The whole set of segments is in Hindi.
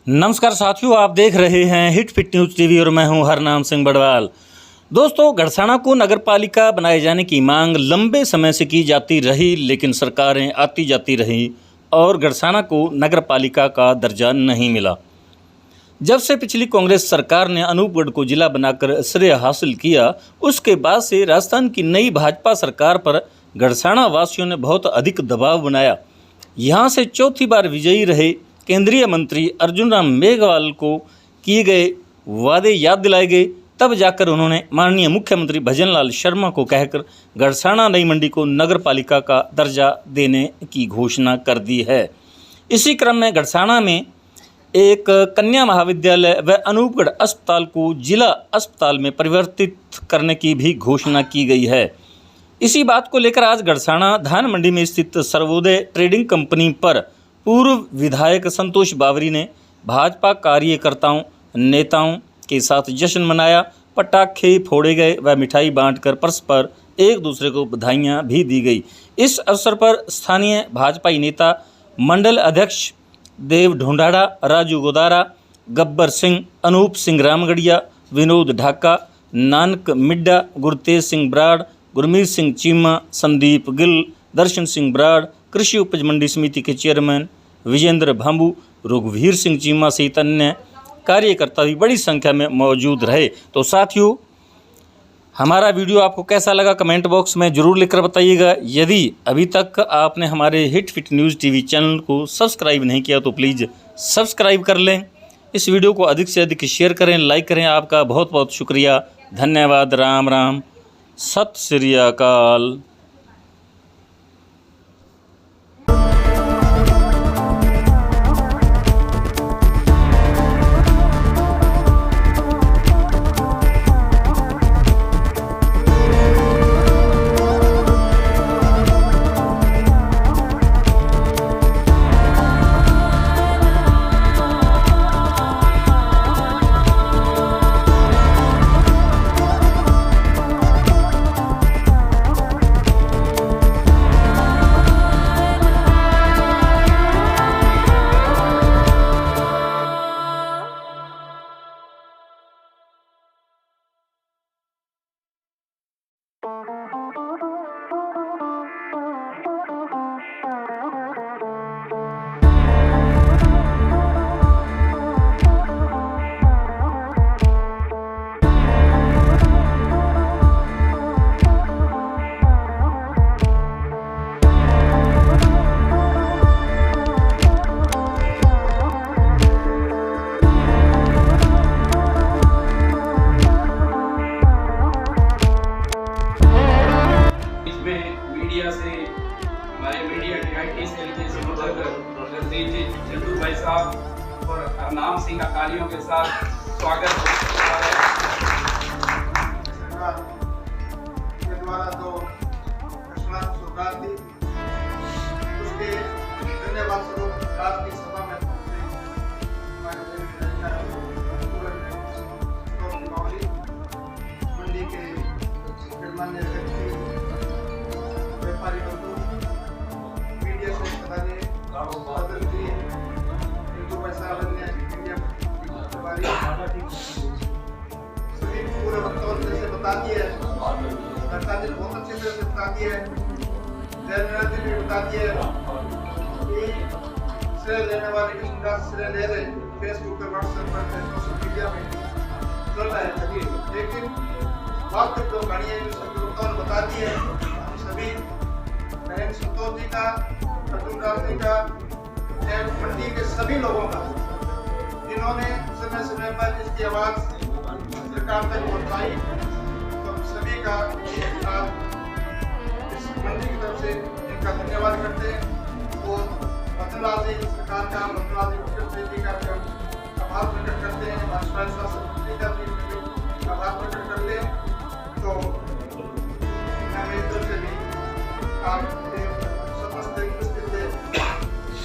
नमस्कार साथियों, आप देख रहे हैं हिट फिट न्यूज़ टीवी और मैं हूं हरनाम सिंह बड़वाल। दोस्तों, गड़साना को नगर पालिका बनाए जाने की मांग लंबे समय से की जाती रही, लेकिन सरकारें आती जाती रहीं और गड़साना को नगर पालिका का दर्जा नहीं मिला। जब से पिछली कांग्रेस सरकार ने अनूपगढ़ को जिला बनाकर श्रेय हासिल किया, उसके बाद से राजस्थान की नई भाजपा सरकार पर गड़साना वासियों ने बहुत अधिक दबाव बनाया। यहाँ से चौथी बार विजयी रहे केंद्रीय मंत्री अर्जुन राम मेघवाल को किए गए वादे याद दिलाए गए। तब जाकर उन्होंने माननीय मुख्यमंत्री भजन लाल शर्मा को कहकर गड़साना नई मंडी को नगर पालिका का दर्जा देने की घोषणा कर दी है। इसी क्रम में गड़साना में एक कन्या महाविद्यालय व अनूपगढ़ अस्पताल को जिला अस्पताल में परिवर्तित करने की भी घोषणा की गई है। इसी बात को लेकर आज गड़साना धान मंडी में स्थित सर्वोदय ट्रेडिंग कंपनी पर पूर्व विधायक संतोष बावरी ने भाजपा कार्यकर्ताओं नेताओं के साथ जश्न मनाया। पटाखे फोड़े गए व मिठाई बांटकर परस्पर एक दूसरे को बधाइयां भी दी गई। इस अवसर पर स्थानीय भाजपाई नेता मंडल अध्यक्ष देव ढोंडाड़ा, राजू गोदारा, गब्बर सिंह, अनूप सिंह रामगढ़िया, विनोद ढाका, नानक मिड्डा, गुरतेज सिंह ब्राड़, गुरमीत सिंह चीमा, संदीप गिल, दर्शन सिंह ब्राड़, कृषि उपज मंडी समिति के चेयरमैन विजेंद्र भांबू, रघुवीर सिंह चीमा सहित अन्य कार्यकर्ता भी बड़ी संख्या में मौजूद रहे। तो साथियों, हमारा वीडियो आपको कैसा लगा कमेंट बॉक्स में ज़रूर लिखकर बताइएगा। यदि अभी तक आपने हमारे hit fit news TV channel को सब्सक्राइब नहीं किया तो प्लीज़ सब्सक्राइब कर लें। इस वीडियो को अधिक से अधिक शेयर करें, लाइक करें। आपका बहुत बहुत शुक्रिया, धन्यवाद। राम राम, सत श्री अकाल। से हमारे मीडिया डिवाइटी सेल के संयोजक चंदू भाई साहब और हरनाम सिंह अकालियों के साथ स्वागत के द्वारा जो घोषणा सरकार दी उसके धन्यवाद स्वरूप आज की सभा में मंडी के गणमान्य व्यक्ति, व्यापारी बंधु, मीडिया से बताने सभी पूरे वक्तव्य से बता दिए, सरकार ने बहुत अच्छे तरह से बता दिए, जयराज ने बता दिए कि श्रेय लेने वाले किसका श्रेय ले रहे फेसबुक पर, व्हाट्सएप पर, सोशल मीडिया में चल रहा है। लेकिन बात जो कहानी है सभी वक्तव्य ने बता दिए। हम सभी बहन संतोष जी का, अर्जुन राम जी का, मंडी के सभी लोगों का जिन्होंने समय समय पर इसकी आवाज सरकार तक पहुंचाई, तो हम सभी का इस मंडी की तरफ से इनका धन्यवाद करते हैं और भजनलाल जी सरकार का, भजनलाल जी मुख्यमंत्री जी का भी हम आभार प्रकट करते हैं, भाजपा शासन मंत्री का भी आभार प्रकट करते हैं। तो मैं मेरी तरफ से भी आपके समस्त उपस्थित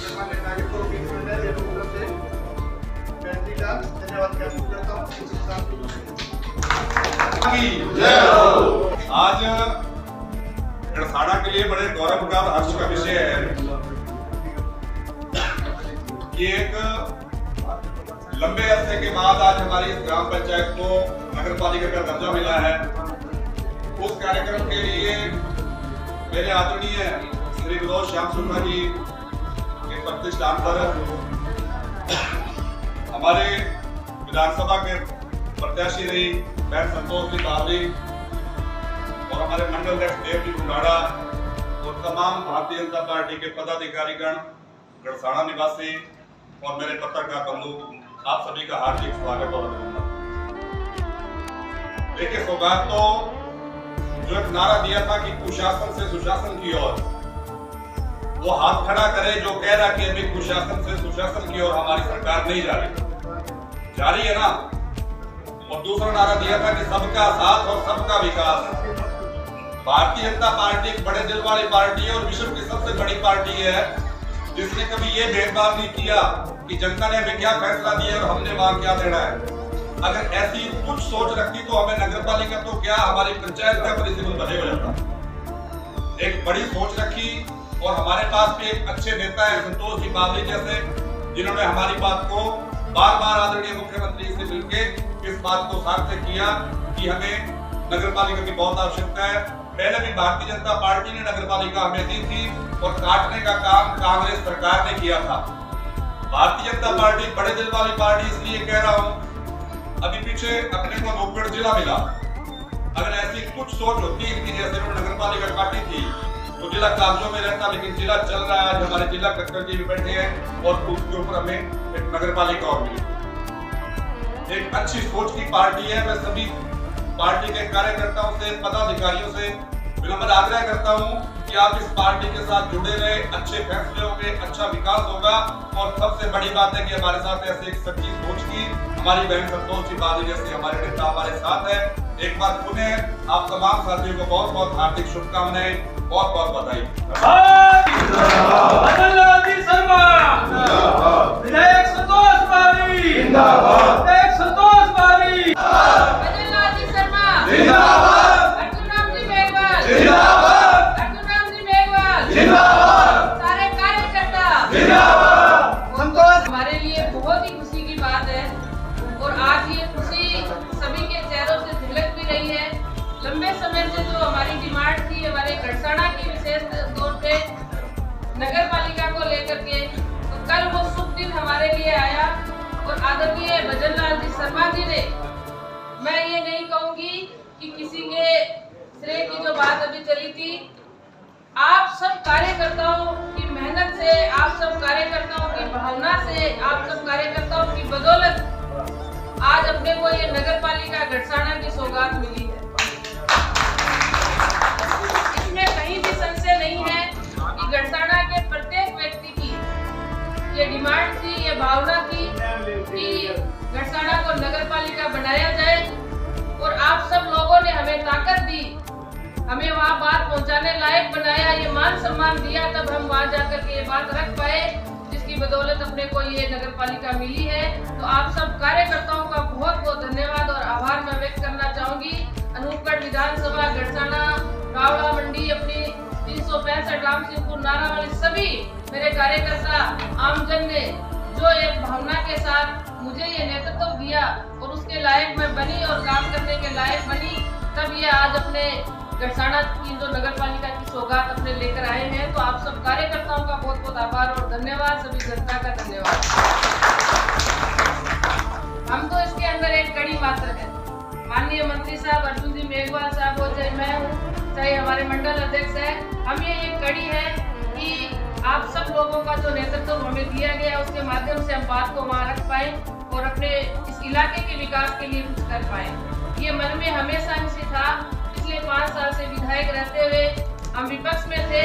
गणमान्य नागरिकों की तरफ से बेनती का धन्यवाद ज्ञापित करता हूँ। आज गड़साना के लिए बड़े गौरव का हर्ष का विषय है कि एक लंबे अरसे के बाद आज हमारी इस ग्राम पंचायत को नगर पालिका का दर्जा मिला है। उस कार्यक्रम के लिए मेरे आदरणीय श्री विनोद श्याम सुरमा जी के प्रतिष्ठान पर हमारे विधानसभा के प्रत्याशी रही बहन संतोष जी बावली और हमारे मंडल अध्यक्ष देव जी गुंडाड़ा और तमाम भारतीय जनता पार्टी के पदाधिकारीगण, गढ़साना निवासी और मेरे पत्रकार बंधु, आप सभी का हार्दिक स्वागत और अभिनंदन। देखिए, सौगात तो जो एक नारा दिया था कि कुशासन से सुशासन की ओर, वो हाथ खड़ा करे जो कह रहा कि अभी कुशासन से सुशासन की ओर हमारी सरकार नहीं जा रही है ना। और दूसरा नारा दिया था कि सबका साथ और सबका विकास। भारतीय जनता पार्टी एक बड़े दिल वाली पार्टी है और विश्व की सबसे बड़ी पार्टी है जिसने कभी ये भेदभाव नहीं किया कि जनता ने हमें क्या फैसला दिया और हमने वहां क्या देना है। अगर ऐसी कुछ सोच रखती तो हमें नगर पालिका तो क्या, हमारी पंचायत का प्रिंसिपल बने हो जाता। एक बड़ी सोच रखी और हमारे पास भी एक अच्छे नेता है संतोष जी बावली जैसे, जिन्होंने हमारी बात को बार बार आदरणीय मुख्यमंत्री से मिलकर इस बात को सार्थक किया कि हमें नगर पालिका की बहुत आवश्यकता है। पहले भी भारतीय जनता पार्टी ने नगर पालिका हमें दी थी और काटने का काम कांग्रेस सरकार ने किया था। भारतीय जनता पार्टी बड़े दिल वाली पार्टी इसलिए कह रहा हूं, अभी पीछे अपने को नौगढ़ जिला मिला। अगर ऐसी कुछ सोच होती कि जैसे उन्होंने नगर पालिका काटी थी तो जिला कागजों में रहता, लेकिन जिला चल रहा है। आज हमारे जिला कलेक्टर जी भी बैठे हैं और उसके ऊपर हमें एक नगर पालिका और मिली। एक अच्छी सोच की पार्टी है। मैं सभी पार्टी के कार्यकर्ताओं से, पदाधिकारियों से विनम्र आग्रह करता हूं कि आप इस पार्टी के साथ जुड़े रहे। अच्छे फैसले होंगे, अच्छा विकास होगा और सबसे बड़ी बात है कि हमारे साथ ऐसे एक सच्ची सोच की हमारी बहन संतोष जी बावली जैसे हमारे नेता हमारे साथ है। एक बार पुनः आप तमाम साथियों को बहुत बहुत हार्दिक शुभकामनाएं, बहुत बहुत बधाई। विधायक संतोष बावली जिंदाबाद, विधायक संतोष बावली जिंदाबाद, अर्जुन राम जी मेघवाल जिंदाबाद, अर्जुन राम जी मेघवाल जिंदाबाद, सारे कार्यकर्ता जिंदाबाद। संतोष, हमारे लिए बहुत ही खुशी की बात है और आज ये खुशी सभी के चेहरों से झलक भी रही है। लंबे समय से जो हमारी डिमांड थी, हमारे गढ़साना की विशेष तौर पे नगर पालिका को लेकर के, तो कल वो शुभ दिन हमारे लिए आया और आदरणीय भजनलाल जी शर्मा जी ने, मैं ये नहीं कहूंगी कि किसी के श्रेय की जो बात अभी चली थी, आप सब कार्यकर्ताओं की मेहनत से, आप सब कार्यकर्ताओं की भावना से, आप सब कार्यकर्ताओं की बदौलत आज अपने को ये नगर पालिका गढ़साना की सौगात मिली है। इसमें कहीं भी संशय नहीं है कि गढ़साना के प्रत्येक व्यक्ति की ये डिमांड थी, ये भावना थी कि गढ़साना को नगर पालिका बनाया जाए और आप सब लोगों ने हमें ताकत दी, हमें वहाँ बात पहुँचाने लायक बनाया, ये मान सम्मान दिया, तब हम वहाँ जाकर के ये बात रख पाए जिसकी बदौलत अपने को ये नगर पालिका मिली है। तो आप सब कार्यकर्ताओं का बहुत बहुत धन्यवाद और आभार मैं व्यक्त करना चाहूंगी। अनूपगढ़ विधानसभा, गढ़साना, रावड़ा मंडी, अपनी 365 रामसिंहपुर, नारावाली, सभी मेरे कार्यकर्ता, आमजन ने जो एक भावना के साथ मुझे ये नेतृत्व दिया और उसके लायक मैं बनी और काम करने के लायक बनी, तब ये आज अपने गढ़साना की जो नगर पालिका की सौगात अपने लेकर आए हैं। तो आप सब कार्यकर्ताओं का बहुत बहुत आभार और धन्यवाद, सभी जनता का धन्यवाद। हम तो इसके अंदर एक कड़ी मात्र है। माननीय मंत्री साहब अर्जुन जी मेघवाल साहब हो, चाहे मैं हूँ, चाहे हमारे मंडल अध्यक्ष है, हम ये एक कड़ी है कि आप सब लोगों का जो नेतृत्व हमें दिया गया उसके माध्यम से हम बात को वहाँ रख पाए और अपने इस इलाके के विकास के लिए कुछ कर पाए। ये मन में हमेशा से था। पिछले 5 साल से विधायक रहते हुए हम विपक्ष में थे,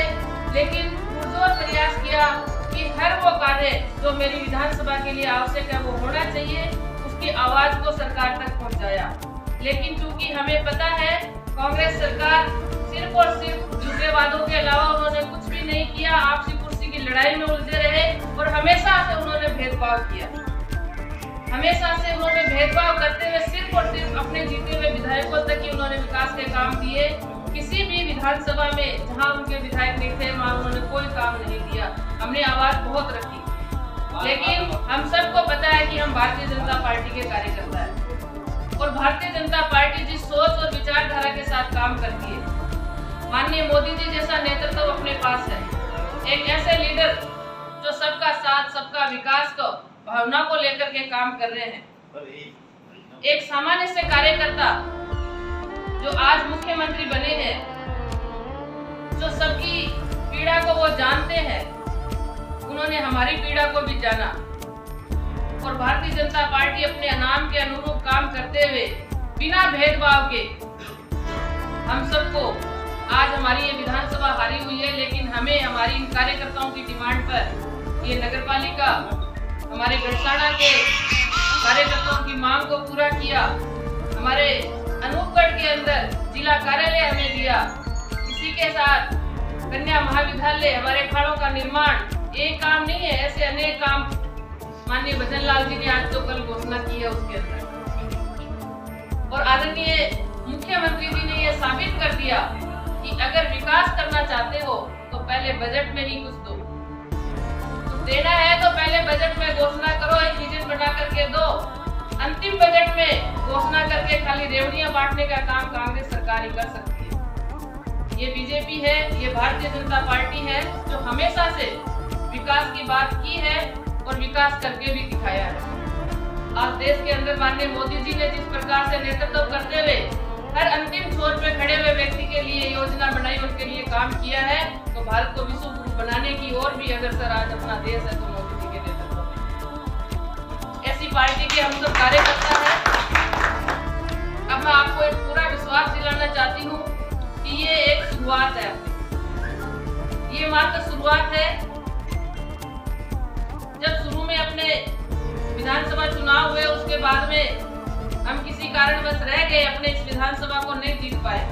लेकिन पुरजोर प्रयास किया कि हर वो कार्य जो मेरी विधानसभा के लिए आवश्यक है वो होना चाहिए, उसकी आवाज को सरकार तक पहुंचाया। लेकिन चूंकि हमें पता है कांग्रेस सरकार सिर्फ और सिर्फ झूठे वादों के अलावा उन्होंने कुछ भी नहीं किया, आपसी कुर्सी की लड़ाई में उलझे रहे और हमेशा से उन्होंने भेदभाव किया। हमेशा से उन्होंने भेदभाव करते हुए सिर्फ और सिर्फ अपने जीते हुए विधायकों तक ही उन्होंने विकास के काम दिए। किसी भी विधानसभा में जहां उनके विधायक नहीं थे वहां उन्होंने कोई काम नहीं दिया। हमने आवाज बहुत रखी लेकिन हम सबको पता है कि हम भारतीय जनता पार्टी के कार्यकर्ता हैं और भारतीय जनता पार्टी जिस सोच और विचारधारा के साथ काम करती है, माननीय मोदी जी जैसा नेतृत्व अपने पास है, एक ऐसे लीडर जो सबका साथ सबका विकास को भावना को लेकर के काम कर रहे हैं, एक सामान्य से कार्यकर्ता जो आज मुख्यमंत्री बने हैं, जो सबकी पीड़ा को वो जानते हैं, उन्होंने हमारी पीड़ा को भी जाना और भारतीय जनता पार्टी अपने नाम के अनुरूप काम करते हुए बिना भेदभाव के हम सबको आज हमारी ये विधानसभा हारी हुई है, लेकिन हमें हमारी इन कार्यकर्ताओं की डिमांड पर ये नगरपालिका हमारे गढ़साना के कार्यकर्ताओं की मांग को पूरा किया। हमारे अनूपगढ़ के अंदर जिला कार्यालय हमें दिया। इसी के साथ कन्या महाविद्यालय, हमारे अखाड़ों का निर्माण एक काम नहीं है, ऐसे अनेक काम माननीय भजन लाल जी ने आज तो कल घोषणा की है उसके अंदर। और आदरणीय मुख्यमंत्री जी ने यह साबित कर दिया कि अगर विकास करना चाहते हो तो पहले बजट में ही कुछ दो, कुछ देना है तो पहले बजट में घोषणा करो, एक विजन बना करके दो। अंतिम बजट में घोषणा करके खाली रेवड़ियां बांटने का काम कांग्रेस सरकार ही कर सकती है। ये बीजेपी है, ये भारतीय जनता पार्टी है जो हमेशा से विकास की बात की है और विकास करके भी दिखाया है। आज देश के अंदर माननीय मोदी जी ने जिस प्रकार से नेतृत्व करते हुए हर अंतिम छोर पे खड़े हुए व्यक्ति के लिए योजना बनाई, उनके लिए काम किया है, तो भारत को विश्व गुरु बनाने की ओर भी अग्रसर आज अपना देश है तो मोदी जी के नेतृत्व में। ऐसी पार्टी के हम सब कार्यकर्ता हैं। अब मैं आपको एक पूरा विश्वास दिलाना चाहती हूँ कि ये एक शुरुआत है, ये मात्र शुरुआत है। जब शुरू में अपने विधानसभा चुनाव हुए, उसके बाद में हम किसी कारणवश रह गए, अपने इस विधानसभा को नहीं जीत पाए,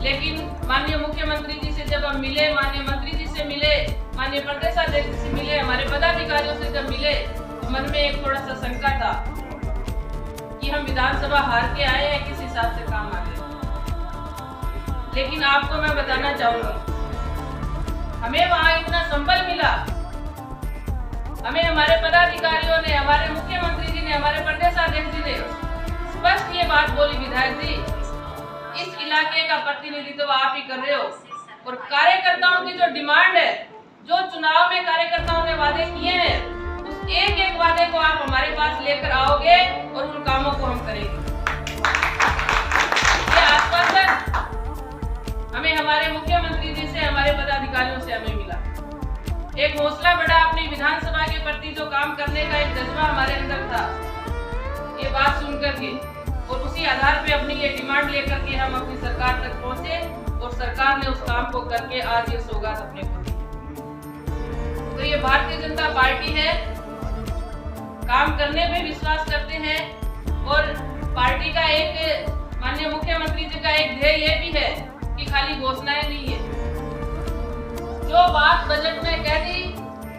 लेकिन माननीय मुख्यमंत्री जी से जब हम मिले, माननीय मंत्री जी से मिले, माननीय प्रदेशाध्यक्ष से मिले, हमारे पदाधिकारियों से जब मिले, तो मन में एक थोड़ा सा शंका था कि हम विधानसभा हार के आए हैं, किस हिसाब से काम आगे। लेकिन आपको मैं बताना चाहूंगी, हमें वहां इतना संबल मिला, हमें हमारे पदाधिकारियों ने, हमारे मुख्यमंत्री जी ने, हमारे प्रदेशाध्यक्ष जी ने स्पष्ट ये बात बोली, विधायक जी इस इलाके का प्रतिनिधित्व आप ही कर रहे हो और कार्यकर्ताओं की जो डिमांड है, जो चुनाव में कार्यकर्ताओं ने वादे किए हैं, उस एक एक वादे को आप हमारे पास लेकर आओगे और उन कामों को हम करेंगे। ये आश्वासन हमें हमारे मुख्यमंत्री जी से, हमारे पदाधिकारियों से हमें मिला। एक हौसला बढ़ा, अपनी विधानसभा के प्रति जो काम करने का एक जज्बा हमारे अंदर था, ये बात सुनकर के और उसी आधार पे अपनी ये डिमांड लेकर के हम अपनी सरकार तक पहुंचे और सरकार ने उस काम को करके आज ये सौगात अपने को दी। तो ये भारतीय जनता पार्टी है, काम करने पे विश्वास करते हैं और पार्टी का एक, माननीय मुख्यमंत्री जी का एक ध्येय ये भी है कि खाली घोषणाएं नहीं है, जो बात बजट में कह दी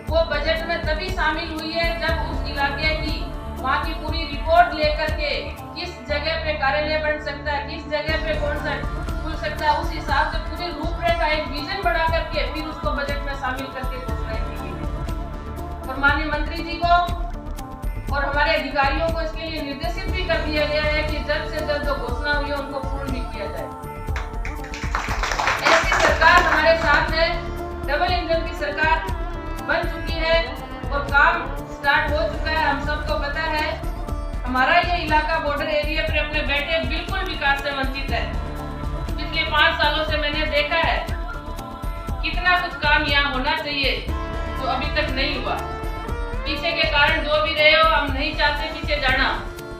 वो बजट में तभी शामिल हुई है जब उस इलाके की, वहाँ की पूरी रिपोर्ट लेकर के किस जगह पे कार्यालय बन सकता है, किस जगह पे कौन सा खुल सकता है, उस हिसाब से पूरी रूपरेखा, एक विजन बना करके फिर उसको बजट में शामिल करके घोषणाएं की गई। और माननीय मंत्री जी को और हमारे अधिकारियों को इसके लिए निर्देशित भी कर दिया गया है कि जल्द से जल्द जो घोषणा हुई है उनको पूर्ण भी किया जाए। ऐसी सरकार हमारे साथ है, डबल इंजन की सरकार बन चुकी है और काम स्टार्ट हो चुका है। हम सबको पता है हमारा ये इलाका बॉर्डर एरिया पर अपने बेटे बिल्कुल विकास से वंचित है। पिछले 5 सालों से मैंने देखा है कितना कुछ काम यहाँ होना चाहिए जो अभी तक नहीं हुआ। पीछे के कारण जो भी रहे हो, हम नहीं चाहते पीछे जाना,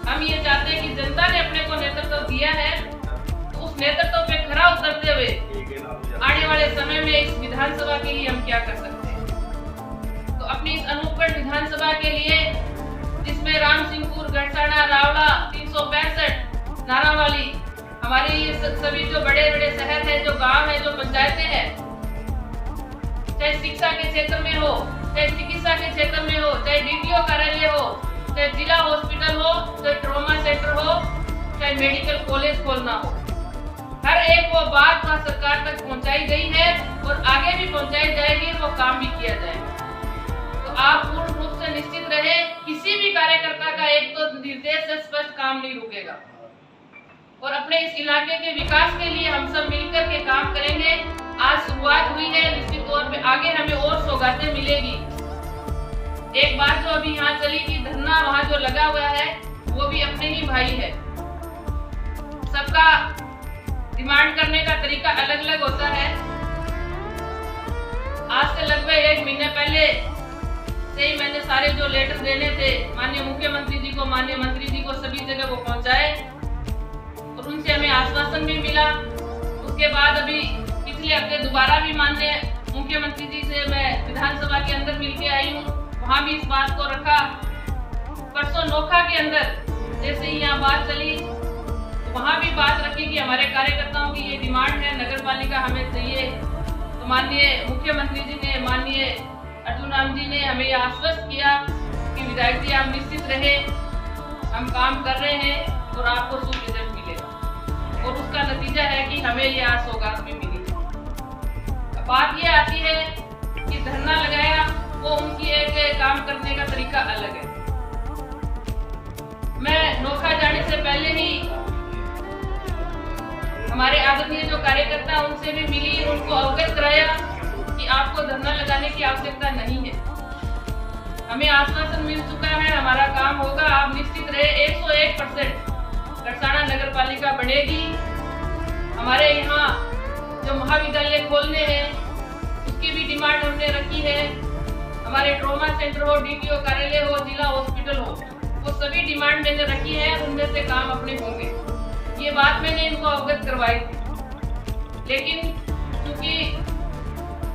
हम ये चाहते हैं कि जनता ने अपने को नेतृत्व दिया है, तो उस नेतृत्व पे खरा उतरते हुए आने वाले समय में इस विधानसभा के लिए हम क्या कर सकते हैं। तो अपनी इस अनूपगढ़ विधानसभा के लिए, जिसमें रामसिंहपुर, गढ़साना, रावला, 365, नारावाली, हमारे ये सभी जो बड़े बड़े शहर है, जो गांव है, जो पंचायतें हैं, चाहे शिक्षा के क्षेत्र में हो, चाहे चिकित्सा के क्षेत्र में हो, चाहे डीटीओ कार्यालय हो, चाहे जिला हॉस्पिटल हो, चाहे ट्रॉमा सेंटर हो, चाहे मेडिकल कॉलेज खोलना हो, हर एक वो बात वहाँ सरकार तक पहुँचाई गई है और आगे भी पहुँचाई जाएगी, वो काम भी किया जाएगा। तो आप पूर्ण रूप से निश्चित कार्यकर्ता का एक तो निर्देश से स्पष्ट काम नहीं रुकेगा और अपने इस इलाके के विकास के लिए हम सब मिलकर के काम करेंगे। आज शुरुआत हुई है, निश्चित तौर पे आगे हमें और सौगातें मिलेगी। एक बात जो अभी यहाँ चली कि धरना वहाँ जो लगा हुआ है वो भी अपने ही भाई है। सबका डिमांड करने का तरीका अलग अलग होता है। आज से लगभग 1 महीने पहले से ही मैंने सारे जो लेटर देने थे माननीय मुख्यमंत्री जी को, माननीय मंत्री जी को, सभी जगह वो पहुंचाए और उनसे हमें आश्वासन भी मिला। उसके बाद अभी पिछले हफ्ते दोबारा भी माननीय मुख्यमंत्री जी से मैं विधानसभा के अंदर मिलके आई हूँ, वहाँ भी इस बात को रखा। परसों नोखा के अंदर जैसे ही यहाँ बात चली तो वहाँ भी बात रखी कि हमारे कार्यकर्ताओं की ये डिमांड है, नगर पालिका हमें चाहिए। तो माननीय मुख्यमंत्री जी ने, माननीय अर्जुन राम जी ने हमें यह आश्वस्त किया कि विधायक जी आप निश्चित रहे, हम काम कर रहे हैं और आपको शुभ रिजल्ट मिलेगा। और उसका नतीजा है कि हमें ये आज सौगात भी मिली। बात ये आती है कि धरना लगाया वो उनकी एक काम करने का तरीका अलग है। मैं नोखा जाने से पहले ही हमारे आदरणीय जो कार्यकर्ता उनसे भी मिली, उनको अवगत कराया कि आपको धरना लगाने की आवश्यकता नहीं है। हमें आश्वासन मिल चुका है, हमारा काम होगा, आप निश्चित रहे। 101% गड़साना नगर पालिका बढ़ेगी। हमारे यहाँ जो महाविद्यालय खोलने हैं उसकी भी डिमांड हमने रखी है। हमारे ट्रॉमा सेंटर हो, डीटीओ कार्यालय हो, जिला हॉस्पिटल हो, वो सभी डिमांड मैंने रखी है। उनमें से काम अपने होंगे, ये बात मैंने इनको अवगत करवाई थी। लेकिन क्योंकि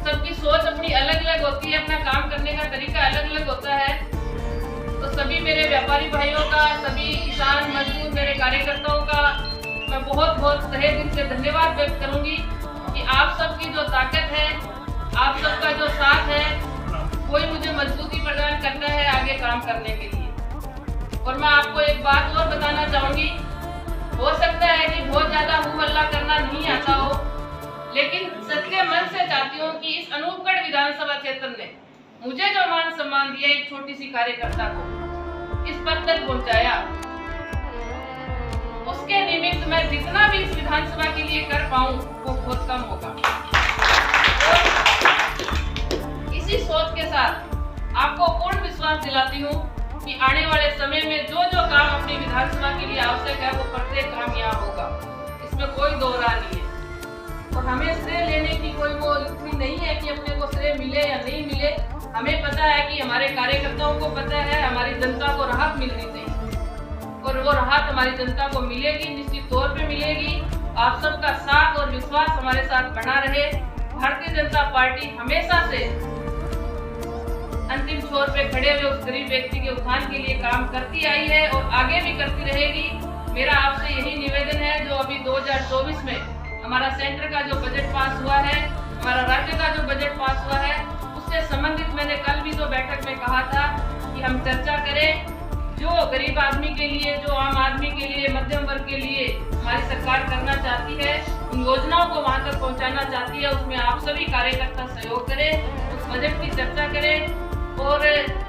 सबकी सोच अपनी अलग अलग होती है, अपना काम करने का तरीका अलग अलग होता है, तो सभी मेरे व्यापारी भाइयों का, सभी किसान मजदूर मेरे कार्यकर्ताओं का मैं बहुत बहुत तहे दिल से धन्यवाद व्यक्त करूंगी कि आप सबकी जो ताकत है, आप सबका जो साथ है, कोई मुझे मजबूती प्रदान करता है आगे काम करने के लिए। और मैं आपको एक बात और बताना चाहूंगी, हो सकता है कि बहुत ज्यादा हू हल्ला करना नहीं आता हो, लेकिन सच्चे मन से चाहती हूँ कि इस अनूपगढ़ विधानसभा क्षेत्र ने मुझे जो मान सम्मान दिया, एक छोटी सी कार्यकर्ता को इस पद तक पहुंचाया, उसके निमित्त मैं जितना भी इस विधानसभा के लिए कर पाऊं वो बहुत कम होगा। और इसी सोच के साथ आपको पूर्ण विश्वास दिलाती हूँ कि आने वाले समय में जो जो काम अपनी विधानसभा के लिए आवश्यक है वो प्रत्येक काम यहाँ होगा, इसमें कोई दो राह नहीं है। और हमें श्रेय लेने की कोई वो युक्ति नहीं है कि अपने को श्रेय मिले या नहीं मिले। हमें पता है कि हमारे कार्यकर्ताओं को पता है हमारी जनता को राहत मिलनी चाहिए और वो राहत हमारी जनता को मिलेगी, निश्चित तौर पे मिलेगी। आप सबका साथ और विश्वास हमारे साथ बना रहे। भारतीय जनता पार्टी हमेशा से अंतिम छोर पे खड़े हुए उस गरीब व्यक्ति के उत्थान के लिए काम करती आई है और आगे भी करती रहेगी। मेरा आपसे यही निवेदन है, जो अभी 2024 में हमारा सेंटर का जो बजट पास हुआ है, हमारा राज्य का जो बजट पास हुआ है, उससे संबंधित मैंने कल भी जो बैठक में कहा था कि हम चर्चा करें। जो गरीब आदमी के लिए, जो आम आदमी के लिए, मध्यम वर्ग के लिए हमारी सरकार करना चाहती है, उन योजनाओं को वहां तक पहुंचाना चाहती है, उसमें आप सभी कार्यकर्ता सहयोग करें, उस बजट की चर्चा करें और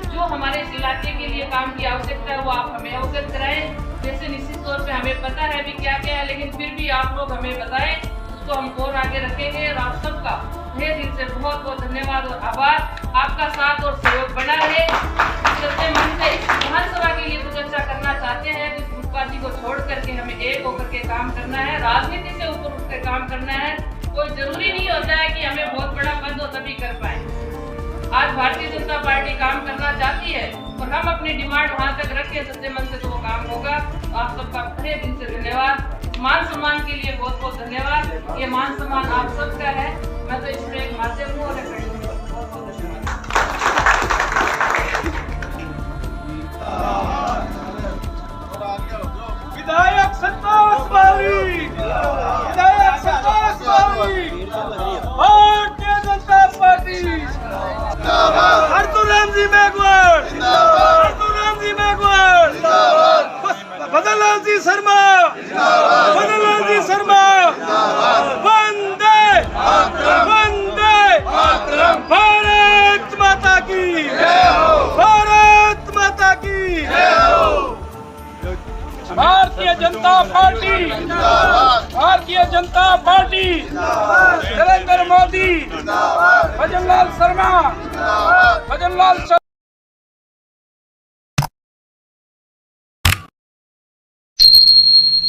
जो हमारे इस इलाके के लिए काम की आवश्यकता है वो आप हमें अवगत कराएं। जैसे निश्चित तौर पे हमें पता है भी क्या क्या है, लेकिन फिर भी आप लोग हमें बताएं, उसको हम और आगे रखेंगे। और आप सबका तहे दिल से बहुत बहुत धन्यवाद और आभार। आपका साथ और सहयोग बना रहे। सच्चे मन से इस विधानसभा के लिए तो चर्चा करना चाहते हैं, तो इस गुटबाजी को छोड़ करके हमें एक होकर के काम करना है, राजनीति से ऊपर उठ कर काम करना है। कोई जरूरी नहीं होता है कि हमें बहुत बड़ा पद हो तभी कर पाए। आज भारतीय जनता पार्टी काम करना चाहती है और हम अपनी डिमांड वहां तक रखें सच्चे मन से, तो वो काम होगा। आप सबका तहे दिल से धन्यवाद। मान सम्मान के लिए बहुत बहुत धन्यवाद। ये मान सम्मान आप सबका है, मैं तो इसमें एक माध्यम हूँ और एक कड़ी हूँ। बहुत बहुत धन्यवाद। विधायक संतोष बावरी, विधायक संतोष बावरी, भारतीय जनता पार्टी, अर्जुन जी मेघवाल, अर्जुन जी मेघवाल, बदलाल जी शर्मा, बदलाल जी शर्मा, वंदे वंदे जनता पार्टी, भारतीय जनता पार्टी, नरेंद्र मोदी